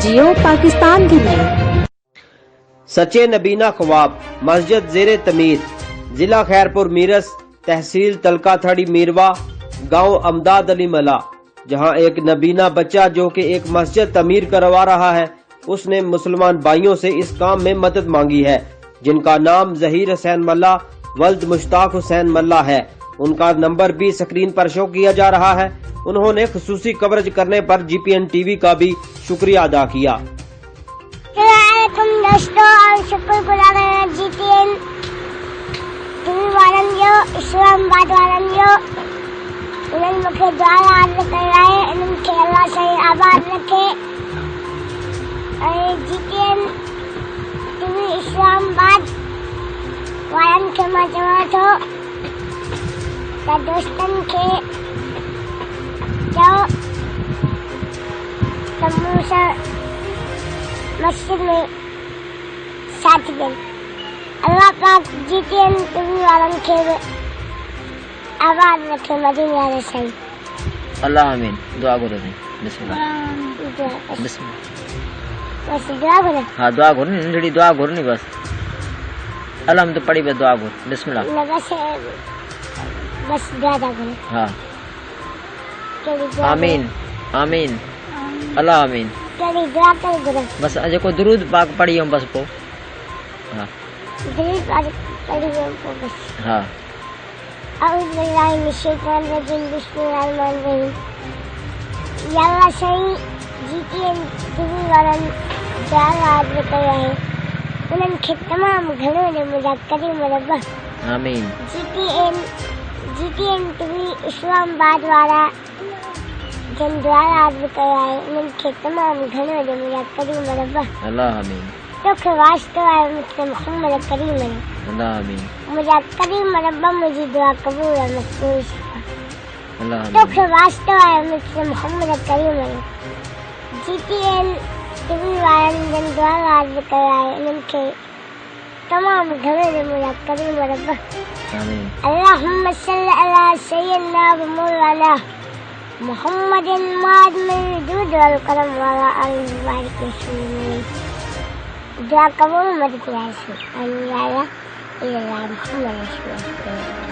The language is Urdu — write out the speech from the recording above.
جیو پاکستان کے لیے۔ سچے نبینہ خواب مسجد زیر تعمیر، ضلع خیرپور میرس، تحصیل تلکا تھڑی میروا، گاؤں امداد علی ملا، جہاں ایک نبینہ بچہ جو کہ ایک مسجد تعمیر کروا رہا ہے، اس نے مسلمان بھائیوں سے اس کام میں مدد مانگی ہے، جن کا نام ظہیر حسین ملا ولد مشتاق حسین ملا ہے۔ ان کا نمبر بھی اسکرین پر شو کیا جا رہا ہے۔ انہوں نے خصوصی کوریج کرنے پر جی پی این ٹی وی کا بھی شکریہ ادا کیا۔ السلام علیکم دوستو، اور شکر گزار ہیں جی پی این ٹی وی والن جو، اسلام آباد والن جو انہوں نے مجھے دعا یاد کرائے، انہوں کے اللہ صحیح آباد رکھے۔ اور جی پی این ٹی وی اسلام آباد والن کے مجموعات ہو تا دوستن کے جو سموسا مسجد میں ساتھ دیں۔ اللہ پاک جی پی این ٹی وی والن کے آباد رکھے، مدینہ رسائی۔ اللہ آمین۔ دعا کرو دیں، بسم اللہ، بسم اللہ۔ بس دعا کرے، ہاں دعا کرو نہیں، جڑی دعا کرو نہیں بس اللہ ہم تو پڑھی بس دعا کرو، بسم اللہ۔ لگا سے بس دعا کرے، ہاں کیڑی دعا آمین آمین، اللہ آمین۔ کیڑی دعا کرے، بس اجے کو درود پاک پڑھی ہم بس پو، ہاں دلیل پاک پڑھی کو بس۔ ہاں اعوذ باللہ من الشیطان الرجیم، بسم اللہ الرحمن الرحیم۔ یا اللہ صحیح جی پی این ٹی وی والن دعا یاد کریا ہے، انہوں کے تمام گھروں نے مجھے کریم ربا آمین۔ جی پی این ٹی وی اسلام آباد والا جن دعا یاد کریا ہے، انہوں کے تمام گھروں نے مجھے کریم ربا اللہ آمین، تو کہ واسطہ ہے مجھ سے محمد کریم ہے، اللہ آمین، مجھے کریم ربا مجھے دعا قبول ہے، مقبول شفا۔ اللہ تو آمین، کہ واسطہ ہے مجھ سے محمد کریم ہے، جی پی این ٹی وی والن جن دعا یاد کریا ہے، انہوں کے تمام گھروں نے مجھے کریم ربا آمین۔ اللہم صلی علی سیدنا و مولانا محمد ماد میں دودھ والکرم والا آل کے سننے دعا قبول مدد رسول اللہ محمد رسول اللہ۔